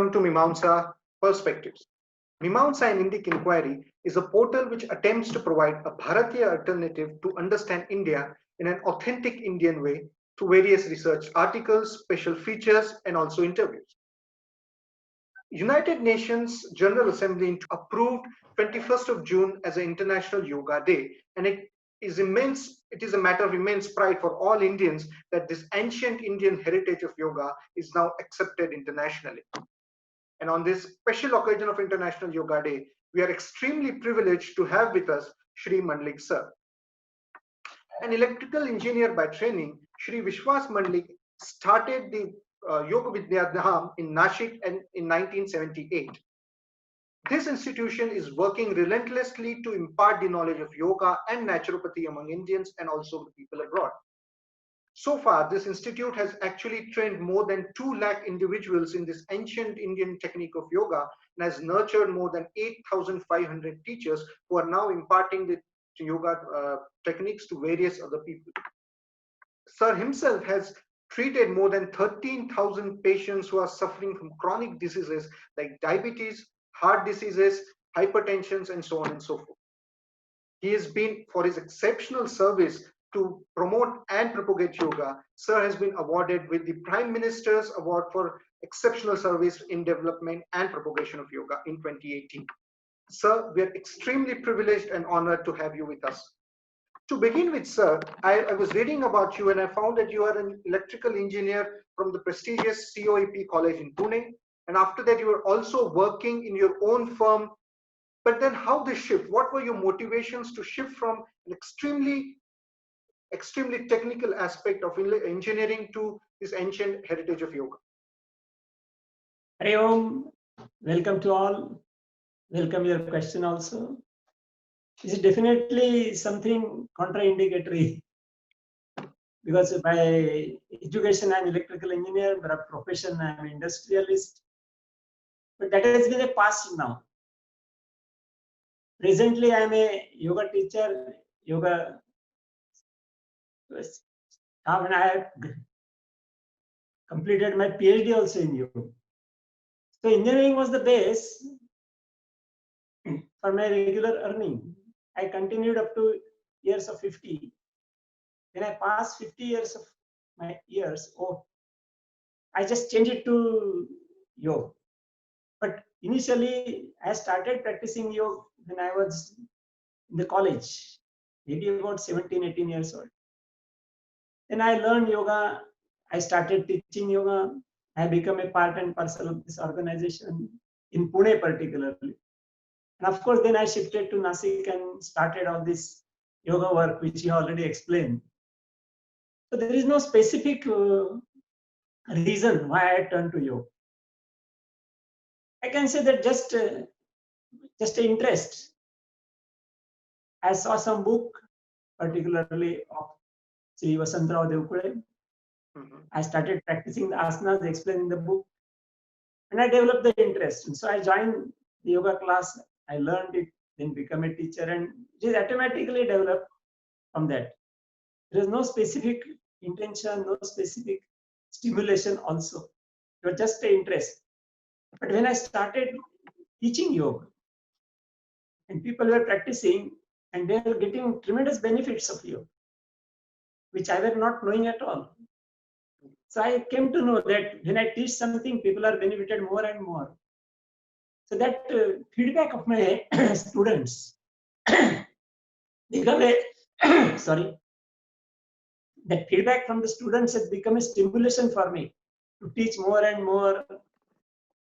welcome to Mimamsa Perspectives. Mimamsa and Indic Inquiry is a portal which attempts to provide a Bharatiya alternative to understand India in an authentic Indian way through various research articles, special features, and also interviews. United Nations General Assembly approved 21st of June as an International Yoga Day, and it is a matter of immense pride for all Indians that this ancient Indian heritage of yoga is now accepted internationally. And on this special occasion of International Yoga Day, we are extremely privileged to have with us Shri Mandlik sir. An electrical engineer by training, Shri Vishwas Mandlik started the Yoga Vidya Dham in Nashik in 1978. This institution is working relentlessly to impart the knowledge of yoga and naturopathy among Indians and also the people abroad. So far, this institute has actually trained more than 2 lakh individuals in this ancient Indian technique of yoga and has nurtured more than 8,500 teachers who are now imparting the yoga techniques to various other people. Sir himself has treated more than 13,000 patients who are suffering from chronic diseases like diabetes, heart diseases, hypertension, and so on and so forth. He has been, for his exceptional service to promote and propagate yoga, Sir has been awarded with the Prime Minister's Award for Exceptional Service in Development and Propagation of Yoga in 2018. Sir, we are extremely privileged and honored to have you with us. To begin with, sir, I was reading about you and I found that you are an electrical engineer from the prestigious COEP college in Pune. And after that, you were also working in your own firm. But then how this shift? What were your motivations to shift from an extremely technical aspect of engineering to this ancient heritage of yoga? Hari Om, welcome to all. Welcome your question also. This is definitely something contraindicatory because by education I'm electrical engineer, by profession I'm industrialist. But that has been a past now. Presently I'm a yoga teacher, yoga. And I have completed my PhD also in yoga. So engineering was the base for my regular earning. I continued up to years of 50. When I passed 50 years of my years, I just changed it to yoga. But initially, I started practicing yoga when I was in the college, maybe about 17, 18 years old. Then I learned yoga. I started teaching yoga. I became a part and parcel of this organization in Pune particularly. And of course, then I shifted to Nasik and started all this yoga work, which you already explained. So there is no specific reason why I turned to yoga. I can say that just an interest. I saw some book, particularly of Sri Vasantrao Devkule. I started practicing the asanas explained in the book, and I developed the interest. And so I joined the yoga class. I learned it, then become a teacher, and it is automatically developed from that. There is no specific intention, no specific stimulation also. It was just an interest. But when I started teaching yoga, and people were practicing, and they were getting tremendous benefits of yoga, which I were not knowing at all. So I came to know that when I teach something, people are benefited more and more. So that feedback of my students become a sorry. That feedback from the students has become a stimulation for me to teach more and more.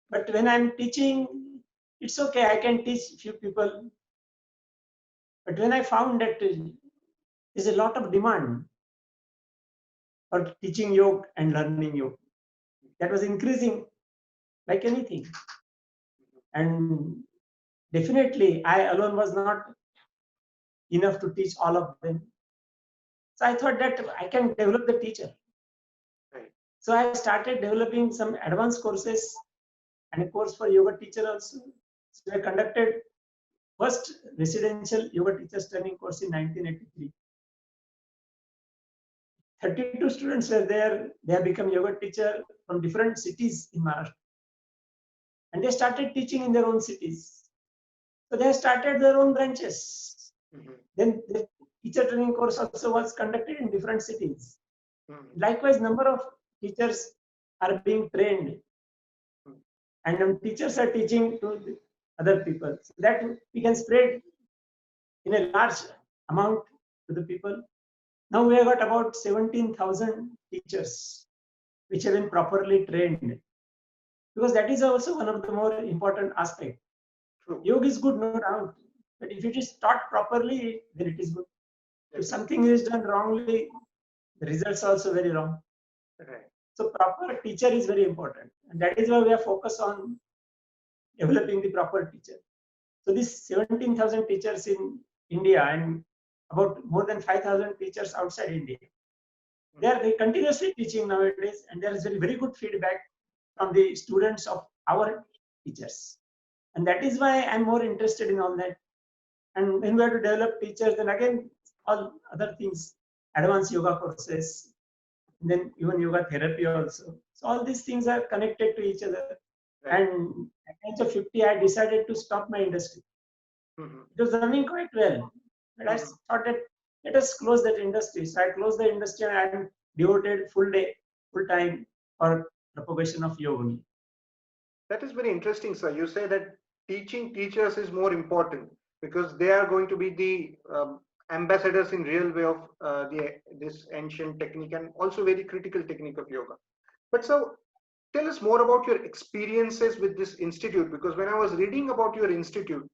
But when I'm teaching, it's okay, I can teach few people. But when I found that there's a lot of demand for teaching yoga and learning yoga, that was increasing like anything. And definitely, I alone was not enough to teach all of them. So I thought that I can develop the teacher. Right. So I started developing some advanced courses and a course for yoga teacher also. So I conducted first residential yoga teachers training course in 1983. 32 students were there. They have become yoga teacher from different cities in Maharashtra. and they started teaching in their own cities. So they started their own branches. Then the teacher training course also was conducted in different cities. Likewise, number of teachers are being trained, and teachers are teaching to the other people. So that we can spread in a large amount to the people. Now we have got about 17,000 teachers which have been properly trained, because that is also one of the more important aspects. True. Yoga is good, no doubt, but if it is taught properly, then it is good. If something is done wrongly, the results are also very wrong. Right. So proper teacher is very important, and that is why we are focused on developing the proper teacher. So these 17,000 teachers in India and about more than 5,000 teachers outside India, they are continuously teaching nowadays, and there is very good feedback from the students of our teachers. And that is why I'm more interested in all that. And when we have to develop teachers, then again, all other things, advanced yoga courses, and then even yoga therapy also. So all these things are connected to each other. Right. And at the age of 50, I decided to stop my industry. It was running quite well. But I thought that let us close that industry. So I closed the industry and I am devoted full time for propagation of yoga. That is very interesting, sir. You say that teaching teachers is more important because they are going to be the ambassadors in real way of this ancient technique and also very critical technique of yoga. But so tell us more about your experiences with this institute, because when I was reading about your institute,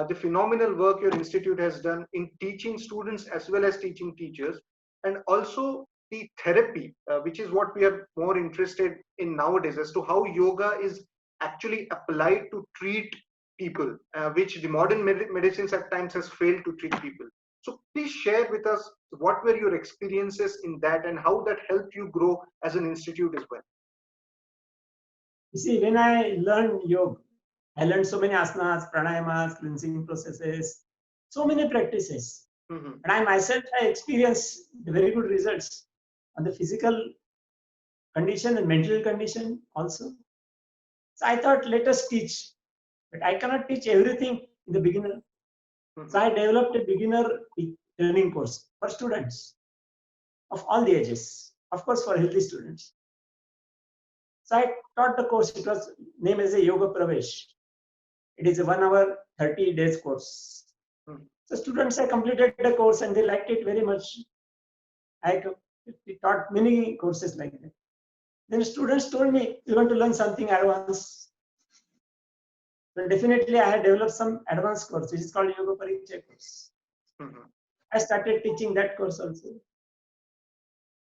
the phenomenal work your institute has done in teaching students as well as teaching teachers, and also the therapy, which is what we are more interested in nowadays, as to how yoga is actually applied to treat people, which the modern medicines at times has failed to treat people. So please share with us what were your experiences in that and how that helped you grow as an institute as well. You see, when I learned yoga, I learned so many asanas, pranayamas, cleansing processes, so many practices. And I myself, I experienced the very good results on the physical condition and mental condition also. So I thought, let us teach. But I cannot teach everything in the beginner. So I developed a beginner training course for students of all the ages, of course, for healthy students. So I taught the course. It was named as a Yoga Pravesh. It is a 1 hour, 30 days course. So students have completed the course and they liked it very much. I taught many courses like that. Then students told me, we want to learn something advanced. So definitely I had developed some advanced course, which is called Yoga Parichaya course. I started teaching that course also.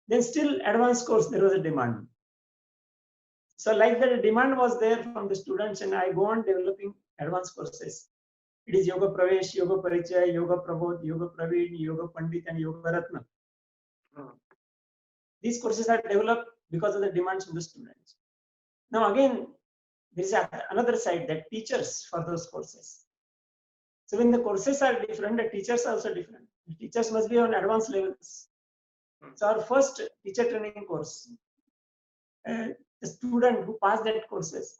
Then still advanced course, there was a demand. So like that, the demand was there from the students, and I go on developing advanced courses. It is Yoga Pravesh, Yoga Parichaya, Yoga Prabodh, Yoga Praveen, Yoga Pandit, and Yoga Ratna. These courses are developed because of the demands from the students. Now again, there is another side, that teachers for those courses. So when the courses are different, the teachers are also different. The teachers must be on advanced levels. So our first teacher training course, the student who passed that courses,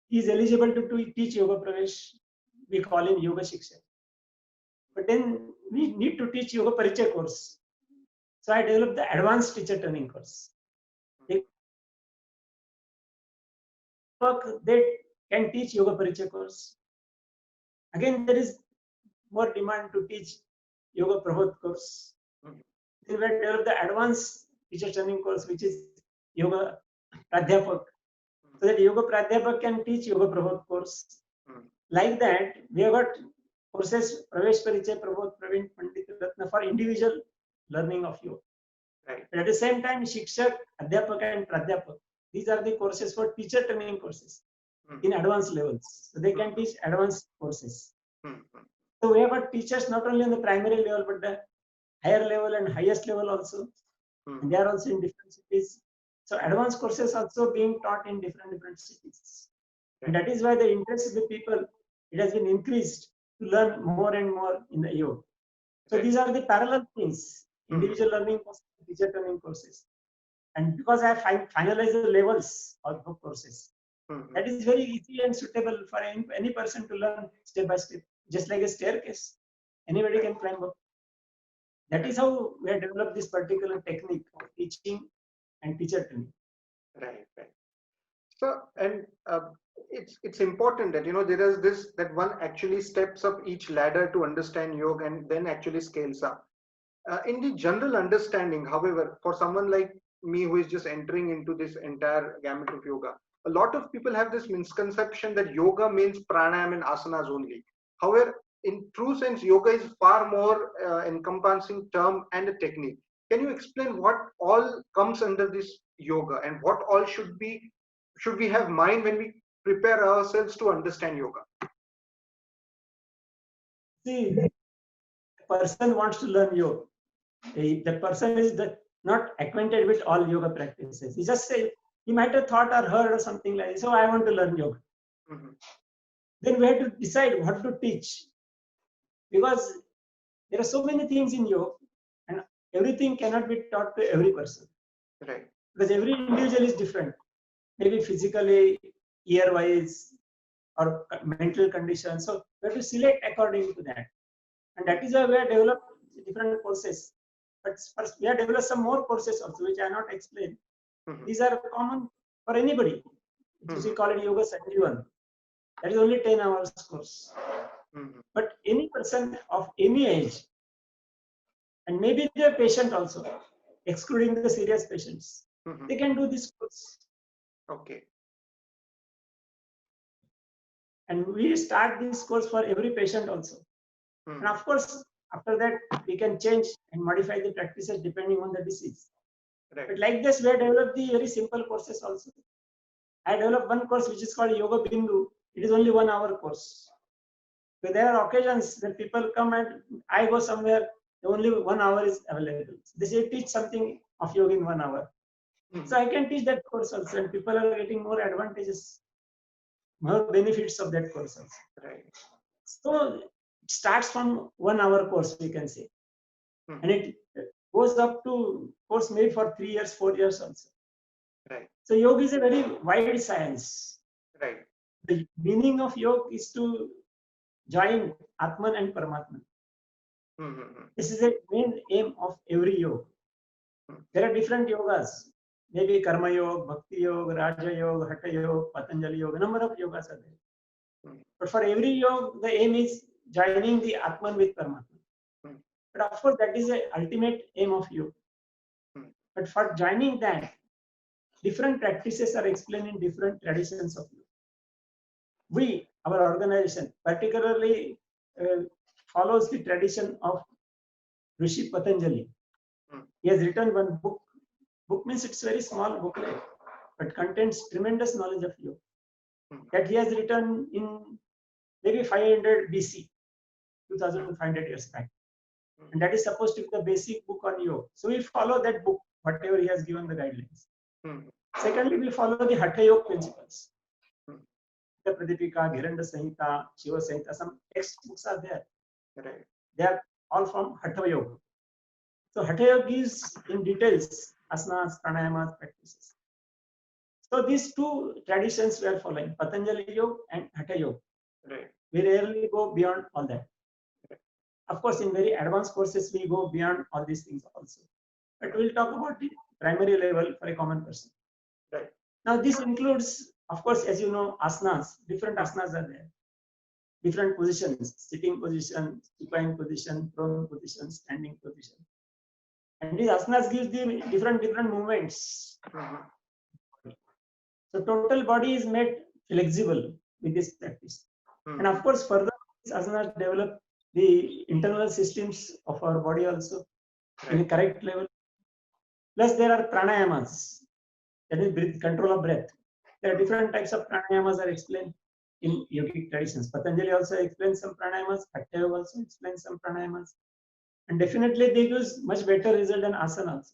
he is eligible to teach Yoga Pravesh. We call him Yoga Shiksha. But then we need to teach Yoga Parichaya course. So I developed the advanced teacher training course. They can teach Yoga Parichaya course. Again, there is more demand to teach Yoga Prabodh course. Then we developed the advanced teacher training course, which is Yoga Pradhyapak. So that Yoga Pradhyapak can teach Yoga Prabodh course. Like that, we have got courses Pravesh Parichaya, Prabodh, Praveen, Pandit, Ratna for individual learning of yoga. Right. But at the same time, Shikshak, Adhyapak and Pradhyapak, these are the courses for teacher training courses in advanced levels. So they can teach advanced courses. So we have got teachers not only on the primary level, but the higher level and highest level also. And they are also in different cities. So advanced courses also being taught in different cities. And that is why the interest of the people, it has been increased to learn more and more in the yoga. So these are the parallel things, individual learning courses, teacher training courses. And because I finalized the levels of the courses, Mhm. That is very easy and suitable for any person to learn step by step, just like a staircase. Anybody can climb up. That is how we have developed this particular technique of teaching and teacher training. Right, right. So, and it's important that there is this, that one actually steps up each ladder to understand yoga and then actually scales up. In the general understanding, however, for someone like me who is just entering into this entire gamut of yoga, a lot of people have this misconception that yoga means pranayam and asanas only. However, in true sense, yoga is far more encompassing term and a technique. Can you explain what all comes under this yoga and what all should we have mind when we prepare ourselves to understand yoga? See, the person wants to learn yoga. The person is not acquainted with all yoga practices. He just say, he might have thought or heard or something like this. So I want to learn yoga. Mhm. Then we have to decide what to teach, because there are so many things in yoga, and everything cannot be taught to every person, Right. because every individual is different. Maybe physically, year-wise, or mental condition. So we have to select according to that, and that is why we have developed different courses. But first, we have developed some more courses also, which I not explain. Mhm. These are common for anybody. We Mhm. call it Yoga Sanjeevan. That is only 10 hours course. Mhm. But any person of any age, and maybe they are patient also, excluding the serious patients, Mhm. they can do this course. Okay. And we start this course for every patient also. And Mhm. of course, after that, we can change and modify the practices depending on the disease. Right. But like this, we have developed the very simple courses also. I developed one course which is called Yoga Bindu. It is only 1 hour course. So there are occasions that people come and I go somewhere, only 1 hour is available. They say teach something of yoga in 1 hour. Mhm. So I can teach that course also, and people are getting more advantages, more benefits of that course also. Right. So it starts from 1 hour course, we can say, Mhm. and it goes up to course made for 3 years, 4 years also. Right. So yoga is a very wide science. Right. The meaning of yoga is to join Atman and Paramatman. Mhm. This is the main aim of every yoga. There are different yogas, maybe Karma Yoga, Bhakti Yoga, Raja Yoga, Hatha Yoga, Patanjali Yoga, number of yogas are there. Mhm. But for every yoga, the aim is joining the Atman with Paramatman. Mhm. But of course, that is the ultimate aim of yoga. Mhm. But for joining that, different practices are explained in different traditions of yoga. We, our organization, particularly follows the tradition of Rishi Patanjali. Mhm. He has written one book. Book means it's very small booklet, but contains tremendous knowledge of yoga. Mhm. That he has written in maybe 500 BC, 2500 years back. And that is supposed to be the basic book on yoga. So we follow that book, whatever he has given the guidelines. Mhm. Secondly, we follow the Hatha Yoga principles. Mhm. The Pradipika, Ghiranda Samhita, Shiva Samhita, some textbooks are there. Right. They are all from Hatha Yoga. So Hatha Yoga gives in details asanas, pranayamas, practices. So these two traditions we are following, Patanjali Yoga and Hatha Yoga. Right. We rarely go beyond all that. Of course, in very advanced courses, we go beyond all these things also. But we'll talk about the primary level for a common person. Right. Now, this includes, of course, as you know, asanas. Different asanas are there. Different positions, sitting position, supine position, prone position, standing position. And these asanas give the different movements. Mhm. So total body is made flexible with this practice. And of course, further, these asanas develop the internal systems of our body also in a Right. correct level. Plus, there are pranayamas, that is breath, control of breath. There are different types of pranayamas are explained in yogic traditions. Patanjali also explains some pranayamas. Hatha Yoga also explains some pranayamas. And definitely they gives much better result than asanas.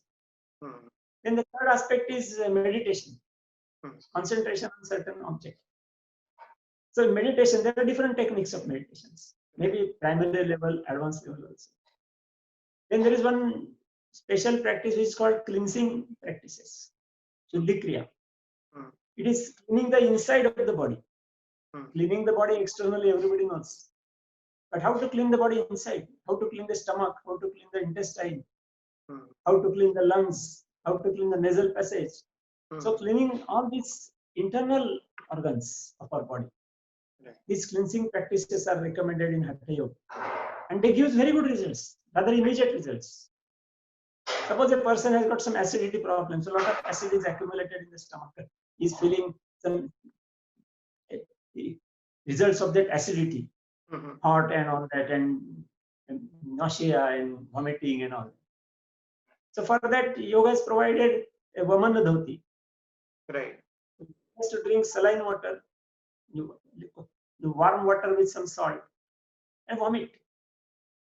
Mhm. Then the third aspect is meditation, Mhm. concentration on certain object. So in meditation, there are different techniques of meditations, maybe primary level, advanced level also. Then there is one special practice which is called cleansing practices, Shuddhi Kriya. Mhm. It is cleaning the inside of the body. Hmm. Cleaning the body externally, everybody knows. But how to clean the body inside? How to clean the stomach? How to clean the intestine? Hmm. How to clean the lungs? How to clean the nasal passage? Hmm. So cleaning all these internal organs of our body. Right. These cleansing practices are recommended in Hatha Yoga. And they give very good results, rather immediate results. Suppose a person has got some acidity problems, a lot of acid is accumulated in the stomach. He's feeling some results of that acidity, Hmm. hot and all that, and nausea and vomiting and all. So for that, yoga has provided a woman dhoti. Right. Has to drink saline water, you warm water with some salt, and vomit.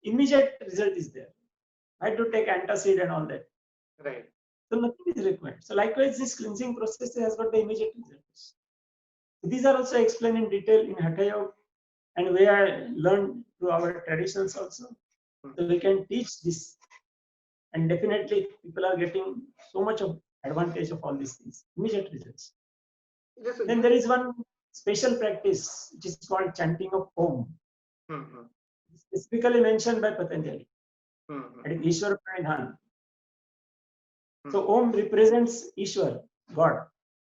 Immediate result is there. I had to take antacid and all that. Right. So nothing is required. So likewise, this cleansing process has got the immediate results. These are also explained in detail in Hatha Yoga, and we are learned through our traditions also. So we can teach this, and definitely people are getting so much of advantage of all these things, immediate results. Yes, sir. Then there is one special practice which is called chanting of Om, Hmm. specifically mentioned by Patanjali. Hmm. That is Ishwar Pranidhan. Hmm. So Om represents Ishwar, God.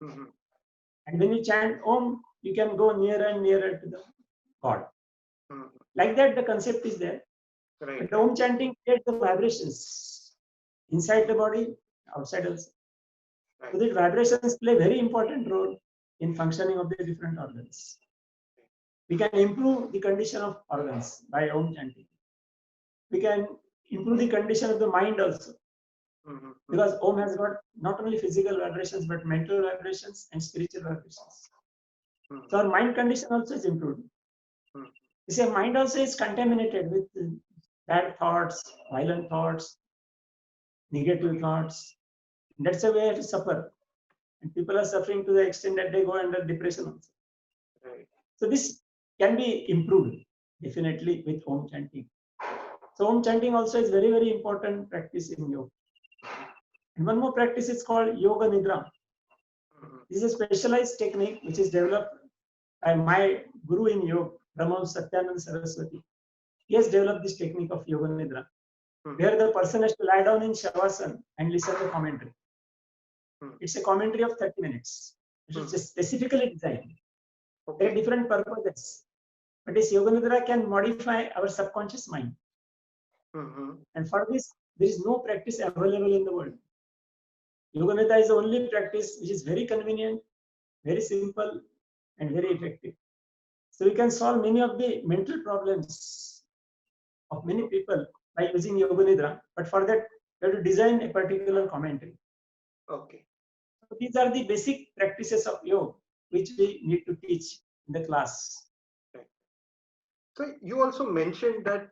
Hmm. And when you chant Om, you can go nearer and nearer to the God. Hmm. Like that, the concept is there. Right. But the Om chanting creates the vibrations inside the body, outside also. Right. So these vibrations play a very important role in functioning of the different organs. We can improve the condition of organs by Om chanting. We can improve the condition of the mind also, Hmm. because Om has got not only physical vibrations but mental vibrations and spiritual vibrations. Hmm. So our mind condition also is improved. Hmm. You see, mind also is contaminated with bad thoughts, violent thoughts, negative thoughts. That's a way to suffer. And people are suffering to the extent that they go under depression also. Right. So this can be improved definitely with Om chanting. So Om chanting also is very, very important practice in yoga. And one more practice is called Yoga Nidra. Hmm. This is a specialized technique which is developed by my guru in yoga, Brahma Satyananda Saraswati. He has developed this technique of Yoga Nidra, where the person has to lie down in Shavasana and listen to commentary. It's a commentary of 30 minutes. It is just specifically designed. There are Okay. different purposes. But this Yoga Nidra can modify our subconscious mind. Hmm. And for this, there is no practice available in the world. Yoga Nidra is the only practice which is very convenient, very simple, and very effective. So we can solve many of the mental problems of many people by using Yoga Nidra. But for that, we have to design a particular commentary. Okay. So these are the basic practices of yoga which we need to teach in the class. So you also mentioned that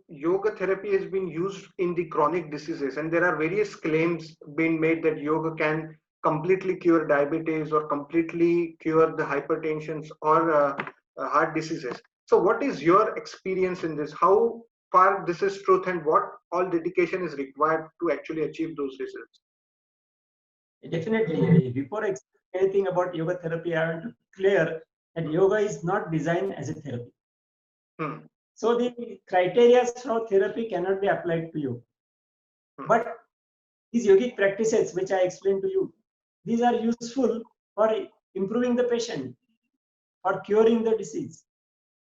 yoga therapy has been used in the chronic diseases, and there are various claims being made that yoga can completely cure diabetes or completely cure the hypertensions or heart diseases. So what is your experience in this? How far this is truth, and what all dedication is required to actually achieve those results? Definitely, before explaining anything about yoga therapy, I want to clear that yoga is not designed as a therapy. Hmm. So the criteria for therapy cannot be applied to you. But these yogic practices, which I explained to you, these are useful for improving the patient, for curing the disease.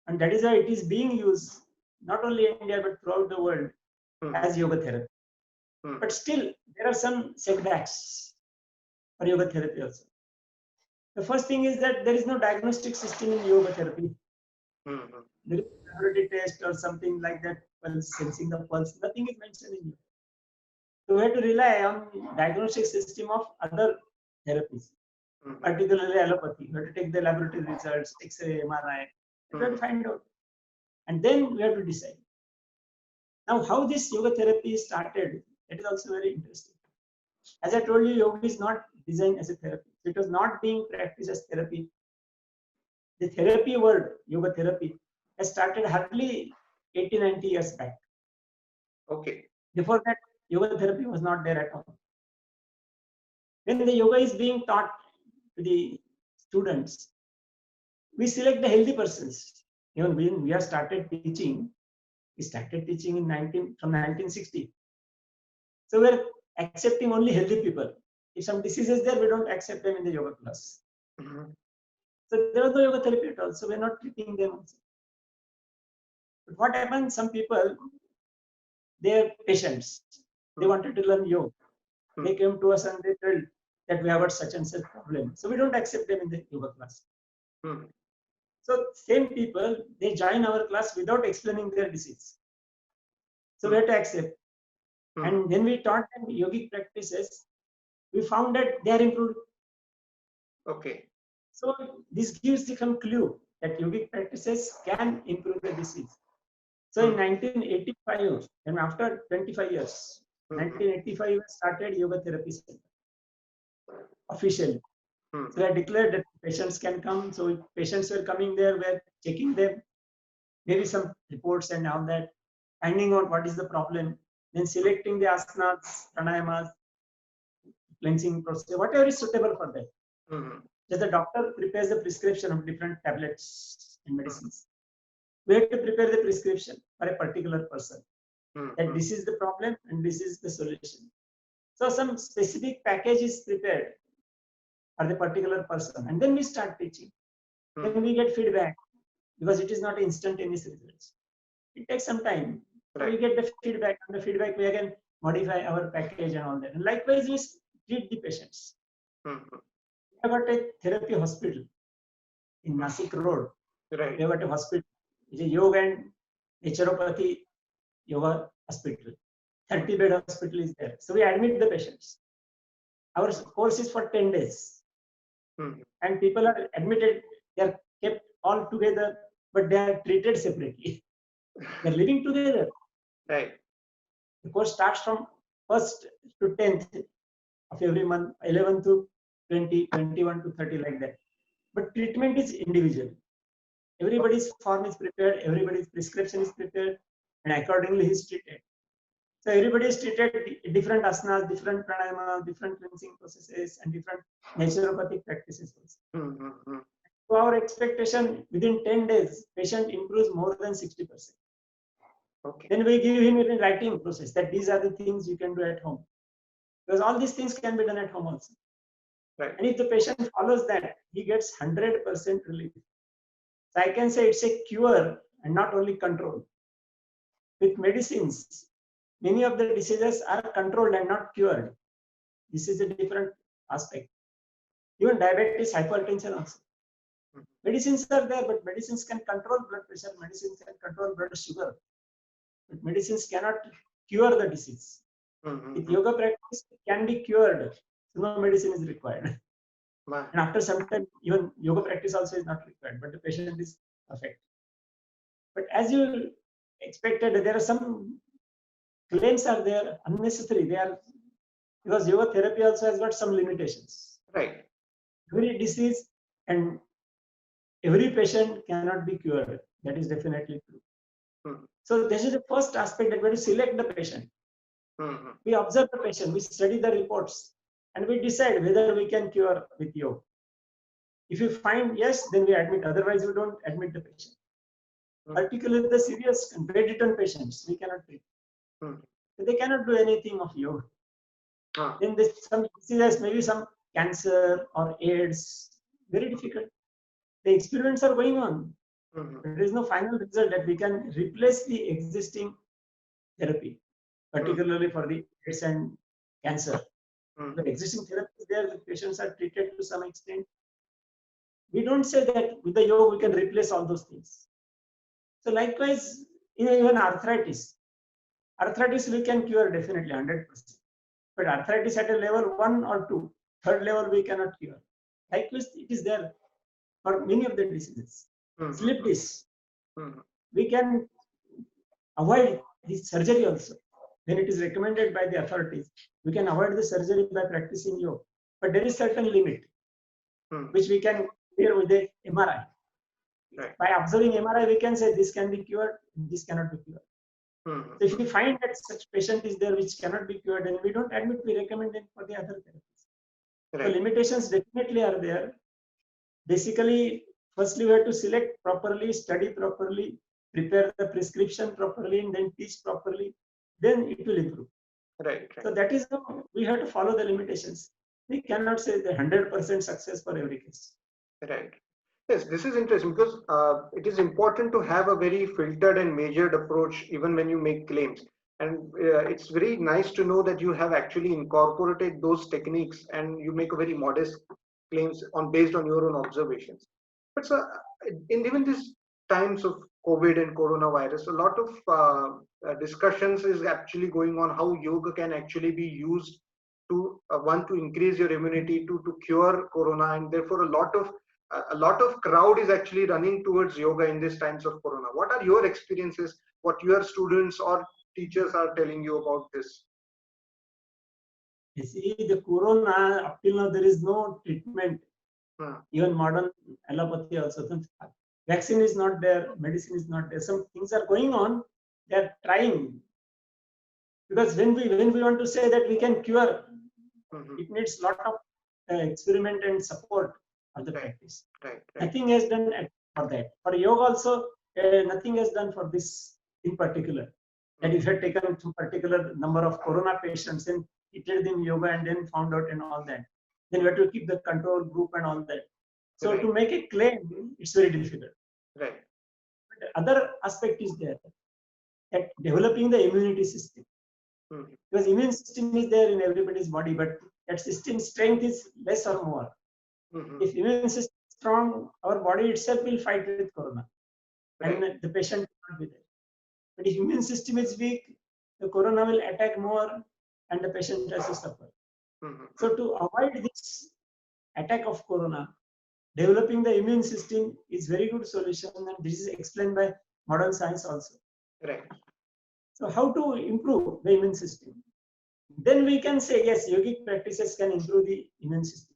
And that is why it is being used not only in India but throughout the world as yoga therapy. But still, there are some setbacks for yoga therapy also. The first thing is that there is no diagnostic system in yoga therapy. There is a laboratory test or something like that, pulse, sensing the pulse, nothing is mentioned in yoga. So we have to rely on diagnostic system of other therapies, particularly allopathy. We have to take the laboratory results, X-ray, MRI, we have to find out. And then we have to decide. Now, how this yoga therapy started, that is also very interesting. As I told you, yoga is not designed as a therapy. It was not being practiced as therapy. The therapy word, yoga therapy, has started hardly 80, 90 years back. Okay. Before that, yoga therapy was not there at all. When the yoga is being taught to the students, we select the healthy persons. Even when we have started teaching, we started teaching from 1960. So we're accepting only healthy people. If some disease is there, we don't accept them in the yoga class. Mhm. So there was no yoga therapy at all. So we're not treating them also. But what happens? Some people, they're patients. They wanted to learn yoga. They came to us and they told that we have got such and such problem. So we don't accept them in the yoga class. Mhm. So same people, they join our class without explaining their disease. So we have to accept. And when we taught them yogic practices, we found that they are improved. Okay. So this gives some clue that yogic practices can improve the disease. So in 1985, and after 25 years, 1985 we started yoga therapy center officially. So I declared that patients can come. So if patients were coming there, we're checking them, maybe some reports and all that, finding out what is the problem, then selecting the asanas, pranayamas, cleansing process, whatever is suitable for them. Just the doctor prepares the prescription of different tablets and medicines. We have to prepare the prescription for a particular person. That this is the problem and this is the solution. So some specific package is prepared for the particular person, and then we start teaching. Then we get feedback because it is not instantaneous results. It takes some time. So we get the feedback, and the feedback we again modify our package and all that. And likewise, we treat the patients. We have got a therapy hospital in Nasik Road. Right. We have got a hospital. It's a yoga and naturopathy yoga hospital. 30-bed hospital is there. So we admit the patients. Our course is for 10 days. And people are admitted, they are kept all together, but they are treated separately. They are living together. Right. The course starts from 1st to 10th of every month, 11 to 20, 21 to 30, like that. But treatment is individual. Everybody's form is prepared, everybody's prescription is prepared, and accordingly he is treated. So everybody is treated different asanas, different pranayama, different cleansing processes, and different naturopathic practices also. So our expectation, within 10 days, patient improves more than 60%. Okay. Then we give him a writing process that these are the things you can do at home. Because all these things can be done at home also. Right. And if the patient follows that, he gets 100% relief. So I can say it's a cure and not only control. With medicines, many of the diseases are controlled and not cured. This is a different aspect. Even diabetes, hypertension also. Medicines are there, but medicines can control blood pressure, medicines can control blood sugar. But medicines cannot cure the disease. With yoga practice, it can be cured. So no medicine is required. And after some time, even yoga practice also is not required, but the patient is affected. But as you expected, there are some claims are there unnecessary. They are because yoga therapy also has got some limitations. Right. Every disease and every patient cannot be cured. That is definitely true. So this is the first aspect that we have to select the patient. We observe the patient, we study the reports, and we decide whether we can cure with yoga. If you find yes, then we admit. Otherwise, we don't admit the patient. Particularly the serious and bedridden patients, we cannot treat. They cannot do anything of yoga. Then some diseases, maybe some cancer or AIDS, very difficult. The experiments are going on. There is no final result that we can replace the existing therapy, particularly for the AIDS and cancer. The existing therapy is there, the patients are treated to some extent. We don't say that with the yoga we can replace all those things. So likewise, even arthritis we can cure definitely 100%. But arthritis at a level 1 or 2, third level we cannot cure. Likewise, it is there for many of the diseases. Slip disc, we can avoid this surgery also. When it is recommended by the authorities, we can avoid the surgery by practicing yoga. But there is certain limit, which we can clear with the MRI. Right. By observing MRI, we can say this can be cured, this cannot be cured. So if we find that such patient is there which cannot be cured, then we don't admit, we recommend it for the other therapies. Right. So limitations definitely are there. basically, firstly we have to select properly, study properly, prepare the prescription properly, and then teach properly. Then it will improve. Right. So that is how we have to follow the limitations. We cannot say the 100% success for every case. Right. Yes, this is interesting because it is important to have a very filtered and measured approach even when you make claims. And it's very nice to know that you have actually incorporated those techniques and you make a very modest claims on based on your own observations. But so, in even these times of COVID and coronavirus, a lot of discussions is actually going on how yoga can actually be used to one to increase your immunity, to cure corona, and therefore a lot of crowd is actually running towards yoga in these times of corona. What are your experiences? What your students or teachers are telling you about this? You see, the corona, up till now, there is no treatment. Even modern allopathy also. Vaccine is not there, medicine is not there. Some things are going on. They are trying. Because when we want to say that we can cure, it needs lot of experiment and support of the practice. Right. Nothing has done for that. For yoga also, nothing has done for this in particular. And if you had taken some particular number of corona patients and treated them yoga and then found out and all that, then you have to keep the control group and all that. So Right. to make a claim, it's very difficult. Right. But the other aspect is there, that developing the immunity system. Because immune system is there in everybody's body, but that system strength is less or more. If immune system is strong, our body itself will fight with corona, and the patient will not be there. But if immune system is weak, the corona will attack more, and the patient has to suffer. So to avoid this attack of corona, developing the immune system is very good solution, and this is explained by modern science also. Right. So how to improve the immune system? Then we can say, yes, yogic practices can improve the immune system.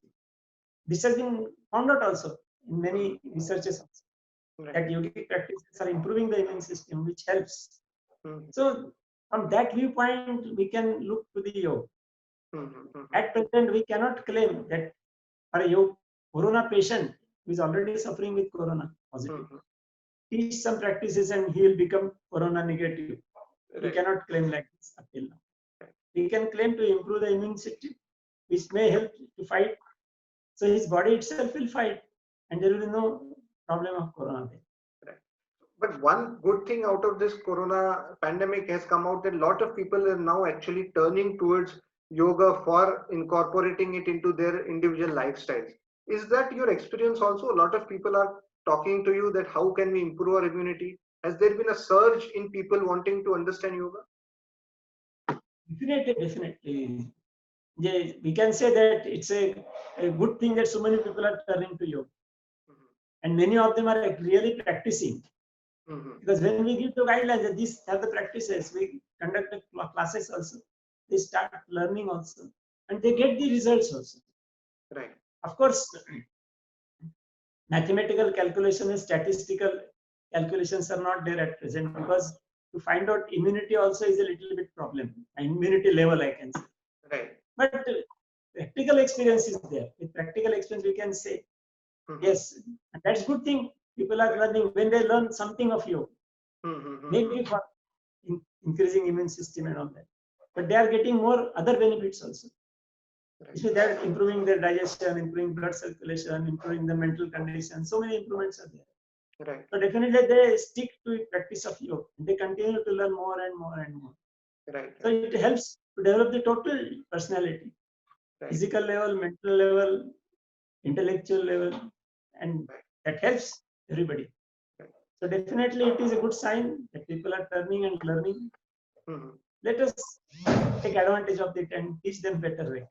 This has been found out also in many researches also, that yogic practices are improving the immune system, which helps. So from that viewpoint, we can look to the yoga. At present, we cannot claim that for a corona patient who is already suffering with corona positive, teach some practices and he will become corona negative. We cannot claim like this up till now. We can claim to improve the immune system, which may help to fight. So his body itself will fight, and there will be no problem of corona there. But one good thing out of this corona pandemic has come out that a lot of people are now actually turning towards yoga for incorporating it into their individual lifestyles. Is that your experience also? A lot of people are talking to you that how can we improve our immunity? Has there been a surge in people wanting to understand yoga? Definitely. Yeah, we can say that it's a good thing that so many people are turning to yoga. And many of them are really practicing. Because when we give the guidelines, these are the practices, we conduct the classes also. They start learning also. And they get the results also. Right. Of course, mathematical calculation and statistical calculations are not there at present, because to find out immunity also is a little bit problem. Immunity level, I can say. Right. But practical experience is there. With practical experience, we can say, yes, and that's good thing. People are learning when they learn something of yoga, maybe for increasing immune system and all that. But they are getting more other benefits also. Right. They are improving their digestion, improving blood circulation, improving the mental condition. So many improvements are there. Right. So definitely they stick to the practice of yoga. They continue to learn more and more and more. Right. So it helps to develop the total personality, physical level, mental level, intellectual level, and that helps everybody. So definitely it is a good sign that people are turning and learning. Let us take advantage of it and teach them better way.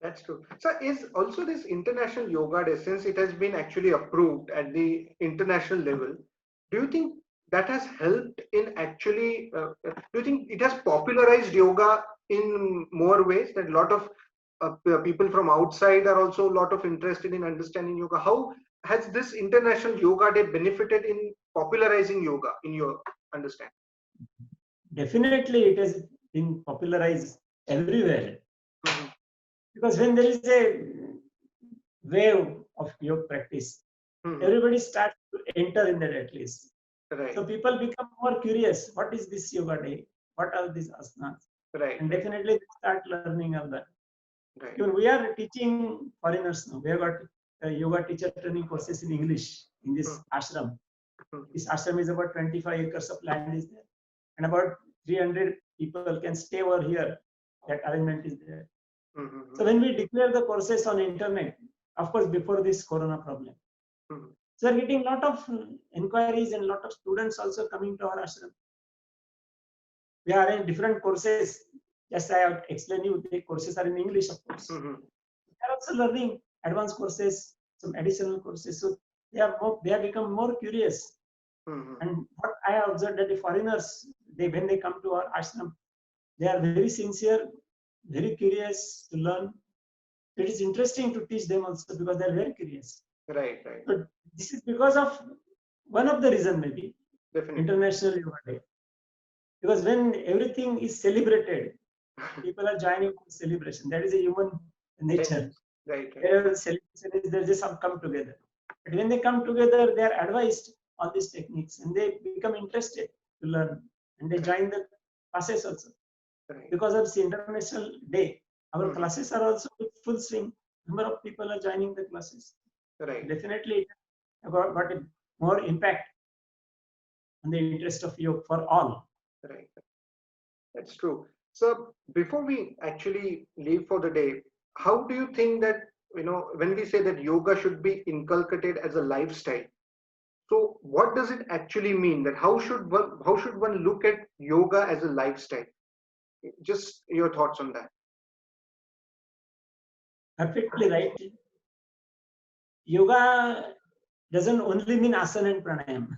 That's true. So is also this International Yoga Day, since it has been actually approved at the international level, do you think that has helped in actually, do you think it has popularized yoga in more ways, that a lot of people from outside are also a lot of interested in understanding yoga? How has this International Yoga Day benefited in popularizing yoga in your understanding? Definitely it has been popularized everywhere. Because when there is a wave of yoga practice, Mhm. everybody starts to enter in that at least. Right. So people become more curious. What is this yoga day? What are these asanas? Right. And Right. definitely they start learning of that. Right. Even we are teaching foreigners now. We have got yoga teacher training courses in English in this ashram. Mhm. This ashram is about 25 acres of land is there, and about 300 people can stay over here. That arrangement is there. Mhm. So when we declare the courses on internet, of course, before this corona problem, Mhm. so we're getting a lot of inquiries and a lot of students also coming to our ashram. We are in different courses. Just I have explained you, the courses are in English, of course. Mhm. They are also learning advanced courses, some additional courses. So they have become more curious. Mhm. And what I have observed that the foreigners, when they come to our ashram, they are very sincere, very curious to learn. It is interesting to teach them also because they are very curious. Right. Right. So this is because of one of the reason maybe Definitely. International Yoga Day. Because when everything is celebrated, people are joining the celebration. That is a human nature. Right. Right. Wherever celebration is, they just come together. But when they come together, they are advised on these techniques and they become interested to learn and they join the classes also. Right. Because of the International Day, our Mhm. classes are also with full swing. Number of people are joining the classes. Right. Definitely, it got a more impact on the interest of yoga for all. Right. That's true. So before we actually leave for the day, how do you think that, when we say that yoga should be inculcated as a lifestyle, so what does it actually mean? That how should one look at yoga as a lifestyle? Just your thoughts on that. Perfectly right. Yoga doesn't only mean asana and pranayama.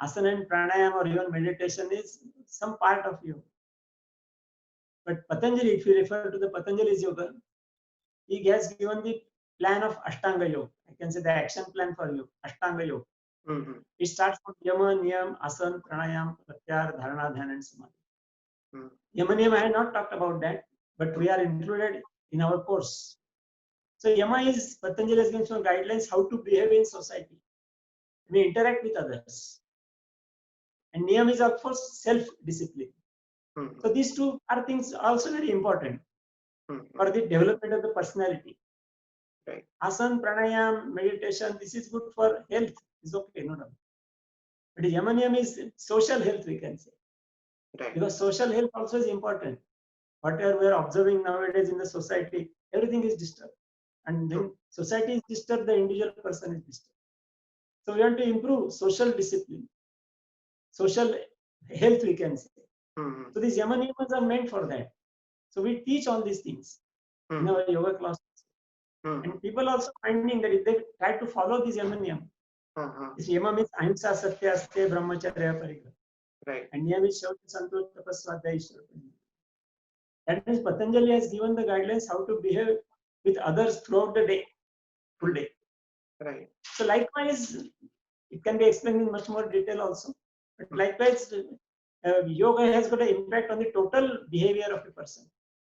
Asana and pranayama or even meditation is some part of yoga. But Patanjali, if you refer to the Patanjali's yoga, he has given the plan of Ashtanga Yoga. I can say the action plan for you, Ashtanga Yoga. Mhm. It starts from Yama, Niyam, Asana, Pranayam, Pratyahara, Dharana, Dhyana, and Samadhi. Mhm. Yama, Niyam, I have not talked about that, but we are included in our course. So Yama is, Patanjali has given some guidelines how to behave in society. We interact with others. And Niyam is, of course, self-discipline. Mhm. So these two are things also very important Mhm. for the development of the personality. Right. Asana, pranayam, meditation, this is good for health. Is okay, no doubt. But Yamaniyam is social health, we can say. Right. Because social health also is important. Whatever we are observing nowadays in the society, everything is disturbed. And when society is disturbed, the individual person is disturbed. So we want to improve social discipline, social health, we can say. Mhm. So these Yamaniyamas are meant for that. So we teach all these things in Mhm. our yoga class. Mhm. And people also finding that if they try to follow this Yamaniyam, Uh-huh. this Yama means Ahimsa, Satya, Aste, Brahmacharya, Parigraha. Right. And Niyam is Shaucha, Santosh, Tapaswadhyaya, Ishvara. That means Patanjali has given the guidelines how to behave with others throughout the day, full day. Right. So likewise, it can be explained in much more detail also. But likewise, yoga has got an impact on the total behavior of a person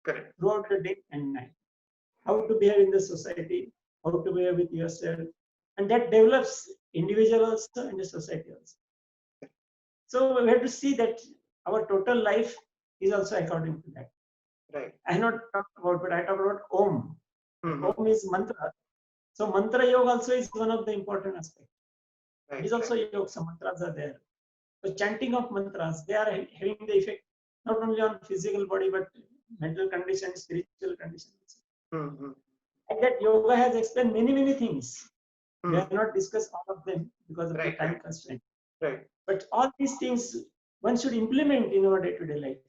Correct. throughout the day and night. How to behave in the society, how to behave with yourself, and that develops individual also and the society also. So we have to see that our total life is also according to that. Right. I have not talked about, but I talked about Om. Mhm. Om is mantra. So mantra yoga also is one of the important aspects. It Right. is also yoga. So mantras are there. So chanting of mantras, they are having the effect not only on physical body but mental condition, spiritual conditions. Mhm. And that yoga has explained many things. We Mhm. have not discussed all of them because of the Right. time Right. constraint. Right. But all these things one should implement in our day-to-day life.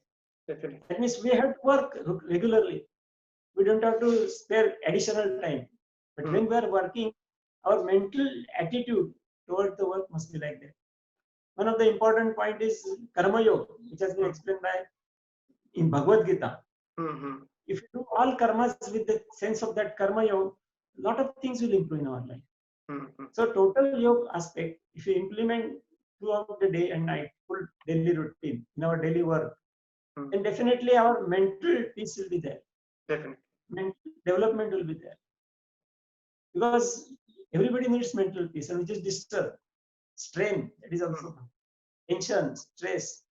Definitely. That means we have to work regularly. We don't have to spare additional time. But when we are working, our mental attitude toward the work must be like that. One of the important point is karma yoga, which has been explained by in Bhagavad Gita. Mhm. If you do all karmas with the sense of that karma yoga, a lot of things will improve in our life. Mhm. So total yoga aspect, if you implement throughout the day and night, full daily routine in our daily work, Mhm. then definitely our mental peace will be there. Definitely. Mental development will be there. Because everybody needs mental peace, and which is disturbed, strain, that is also tension, stress.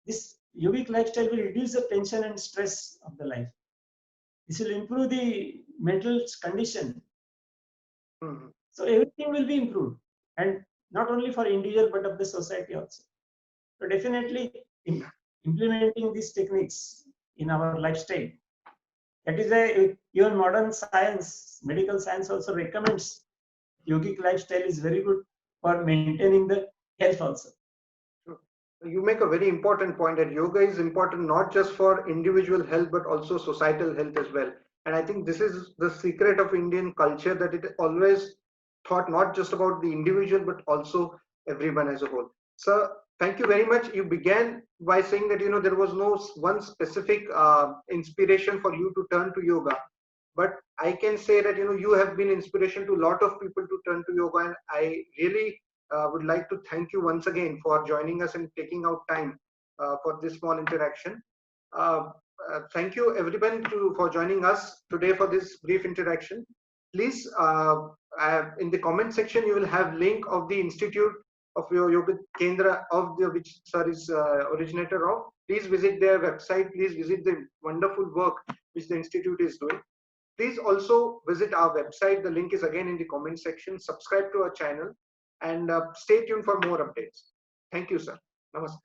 This yogic lifestyle will reduce the tension and stress of the life. This will improve the mental condition. Mhm. So everything will be improved, and not only for individual but of the society also. So definitely implementing these techniques in our lifestyle. That is why even modern science, medical science also recommends yogic lifestyle is very good for maintaining the health also. You make a very important point that yoga is important not just for individual health but also societal health as well. And I think this is the secret of Indian culture, that it always thought not just about the individual but also everyone as a whole. So thank you very much. You began by saying that there was no one specific inspiration for you to turn to yoga, but I can say that you have been inspiration to a lot of people to turn to yoga, and I really would like to thank you once again for joining us and taking out time for this small interaction. Uh, Thank you everyone for joining us today for this brief interaction. Please, in the comment section, you will have link of the Institute of Yoga Kendra of the which sir is originator of. Please visit their website. Please visit the wonderful work which the institute is doing. Please also visit our website. The link is again in the comment section. Subscribe to our channel and stay tuned for more updates. Thank you, sir. Namaste.